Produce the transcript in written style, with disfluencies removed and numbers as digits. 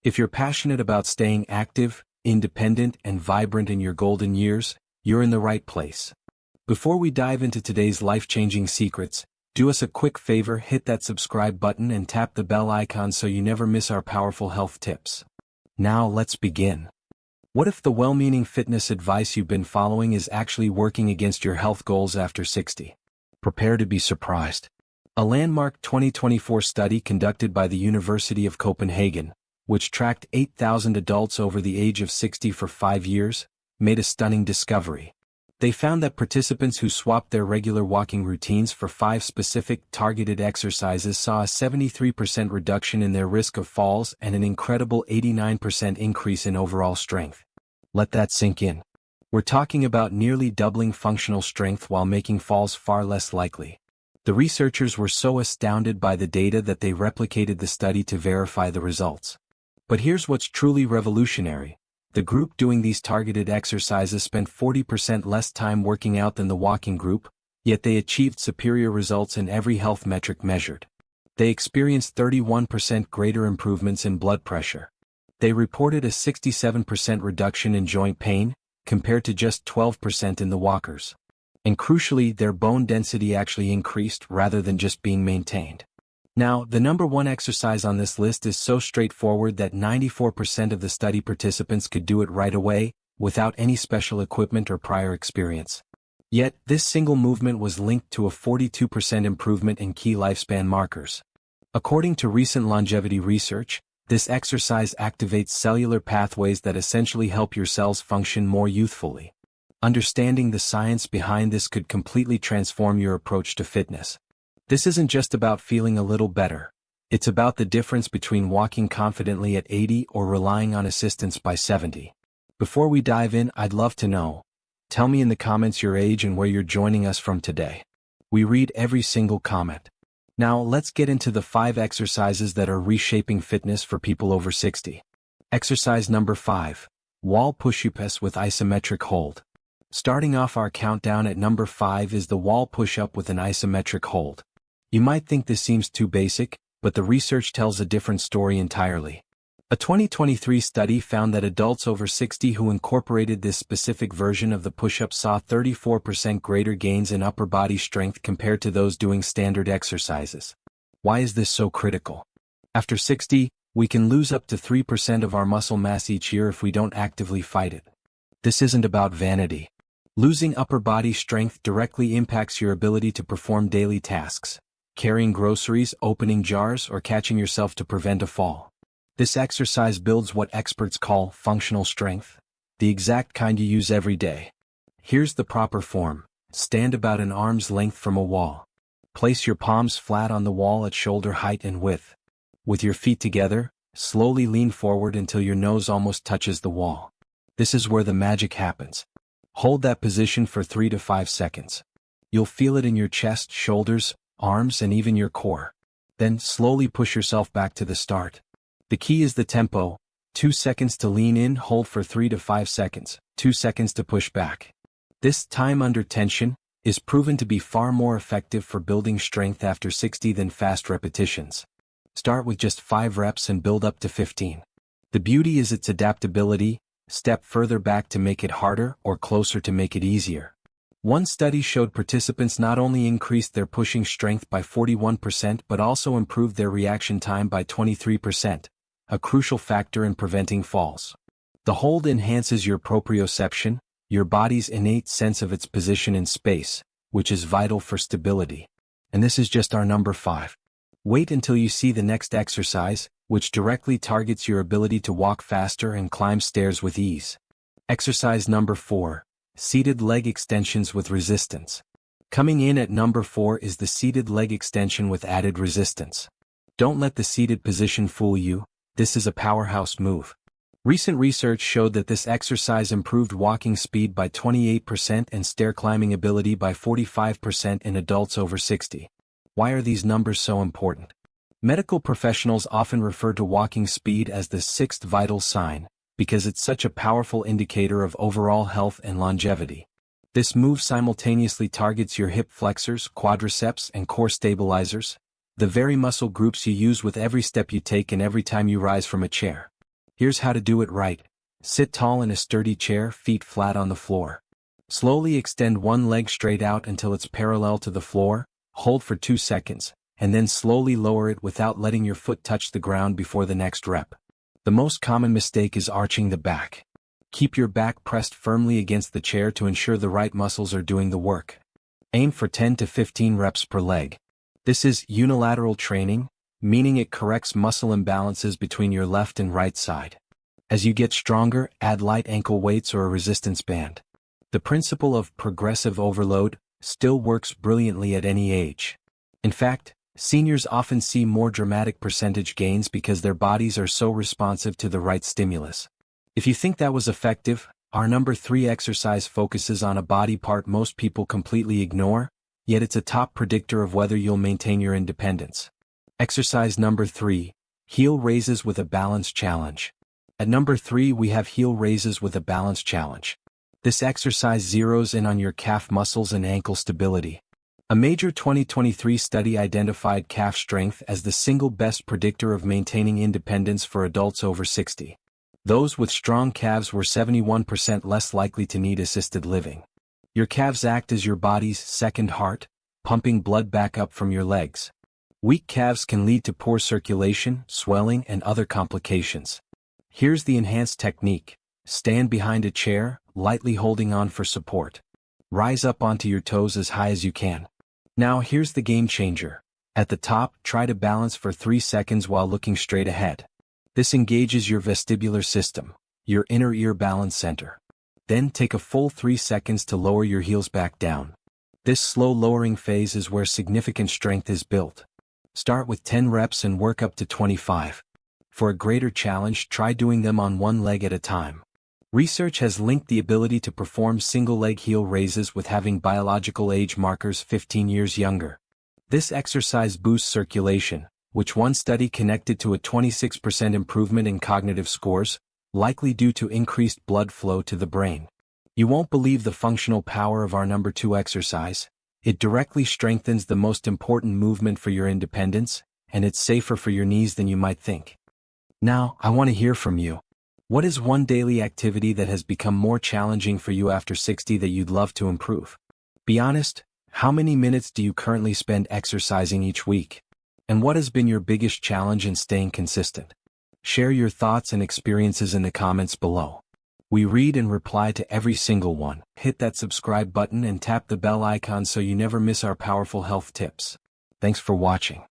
If you're passionate about staying active, independent, and vibrant in your golden years, you're in the right place. Before we dive into today's life-changing secrets, do us a quick favor: hit that subscribe button and tap the bell icon so you never miss our powerful health tips. Now let's begin. What if the well-meaning fitness advice you've been following is actually working against your health goals after 60? Prepare to be surprised. A landmark 2024 study conducted by the University of Copenhagen, which tracked 8,000 adults over the age of 60 for 5 years, made a stunning discovery. They found that participants who swapped their regular walking routines for 5 specific targeted exercises saw a 73% reduction in their risk of falls and an incredible 89% increase in overall strength. Let that sink in. We're talking about nearly doubling functional strength while making falls far less likely. The researchers were so astounded by the data that they replicated the study to verify the results. But here's what's truly revolutionary. The group doing these targeted exercises spent 40% less time working out than the walking group, yet they achieved superior results in every health metric measured. They experienced 31% greater improvements in blood pressure. They reported a 67% reduction in joint pain, compared to just 12% in the walkers. And crucially, their bone density actually increased rather than just being maintained. Now, the number one exercise on this list is so straightforward that 94% of the study participants could do it right away, without any special equipment or prior experience. Yet, this single movement was linked to a 42% improvement in key lifespan markers. According to recent longevity research, this exercise activates cellular pathways that essentially help your cells function more youthfully. Understanding the science behind this could completely transform your approach to fitness. This isn't just about feeling a little better. It's about the difference between walking confidently at 80 or relying on assistance by 70. Before we dive in, I'd love to know. Tell me in the comments your age and where you're joining us from today. We read every single comment. Now let's get into the 5 exercises that are reshaping fitness for people over 60. Exercise number 5. Wall push-ups with isometric hold. Starting off our countdown at number 5 is the wall push-up with an isometric hold. You might think this seems too basic, but the research tells a different story entirely. A 2023 study found that adults over 60 who incorporated this specific version of the push-up saw 34% greater gains in upper body strength compared to those doing standard exercises. Why is this so critical? After 60, we can lose up to 3% of our muscle mass each year if we don't actively fight it. This isn't about vanity. Losing upper body strength directly impacts your ability to perform daily tasks. Carrying groceries, opening jars, or catching yourself to prevent a fall. This exercise builds what experts call functional strength, the exact kind you use every day. Here's the proper form. Stand about an arm's length from a wall. Place your palms flat on the wall at shoulder height and width. With your feet together, slowly lean forward until your nose almost touches the wall. This is where the magic happens. Hold that position for 3 to 5 seconds. You'll feel it in your chest, shoulders, arms, and even your core. Then slowly push yourself back to the start. The key is the tempo. 2 seconds to lean in, hold for 3 to 5 seconds, 2 seconds to push back. This time under tension is proven to be far more effective for building strength after 60 than fast repetitions. Start with just 5 reps and build up to 15. The beauty is its adaptability. Step further back to make it harder or closer to make it easier. One study showed participants not only increased their pushing strength by 41% but also improved their reaction time by 23%, a crucial factor in preventing falls. The hold enhances your proprioception, your body's innate sense of its position in space, which is vital for stability. And this is just our number 5. Wait until you see the next exercise, which directly targets your ability to walk faster and climb stairs with ease. Exercise number 4. Seated leg extensions with resistance. Coming in at number 4 is the seated leg extension with added resistance. Don't let the seated position fool you. This is a powerhouse move. Recent research showed that this exercise improved walking speed by 28% and stair climbing ability by 45% in adults over 60. Why are these numbers so important? Medical professionals often refer to walking speed as the 6th vital sign, because it's such a powerful indicator of overall health and longevity. This move simultaneously targets your hip flexors, quadriceps, and core stabilizers, the very muscle groups you use with every step you take and every time you rise from a chair. Here's how to do it right. Sit tall in a sturdy chair, feet flat on the floor. Slowly extend one leg straight out until it's parallel to the floor, hold for 2 seconds, and then slowly lower it without letting your foot touch the ground before the next rep. The most common mistake is arching the back. Keep your back pressed firmly against the chair to ensure the right muscles are doing the work. Aim for 10 to 15 reps per leg. This is unilateral training, meaning it corrects muscle imbalances between your left and right side. As you get stronger, add light ankle weights or a resistance band. The principle of progressive overload still works brilliantly at any age. In fact, seniors often see more dramatic percentage gains because their bodies are so responsive to the right stimulus. If you think that was effective, our number 3 exercise focuses on a body part most people completely ignore, yet it's a top predictor of whether you'll maintain your independence. Exercise number 3, heel raises with a balance challenge. At number 3 we have heel raises with a balance challenge. This exercise zeroes in on your calf muscles and ankle stability. A major 2023 study identified calf strength as the single best predictor of maintaining independence for adults over 60. Those with strong calves were 71% less likely to need assisted living. Your calves act as your body's second heart, pumping blood back up from your legs. Weak calves can lead to poor circulation, swelling, and other complications. Here's the enhanced technique. Stand behind a chair, lightly holding on for support. Rise up onto your toes as high as you can. Now here's the game changer. At the top, try to balance for 3 seconds while looking straight ahead. This engages your vestibular system, your inner ear balance center. Then take a full 3 seconds to lower your heels back down. This slow lowering phase is where significant strength is built. Start with 10 reps and work up to 25. For a greater challenge, try doing them on one leg at a time. Research has linked the ability to perform single-leg heel raises with having biological age markers 15 years younger. This exercise boosts circulation, which one study connected to a 26% improvement in cognitive scores, likely due to increased blood flow to the brain. You won't believe the functional power of our number 2 exercise. It directly strengthens the most important movement for your independence, and it's safer for your knees than you might think. Now, I want to hear from you. What is one daily activity that has become more challenging for you after 60 that you'd love to improve? Be honest, how many minutes do you currently spend exercising each week? And what has been your biggest challenge in staying consistent? Share your thoughts and experiences in the comments below. We read and reply to every single one. Hit that subscribe button and tap the bell icon so you never miss our powerful health tips. Thanks for watching.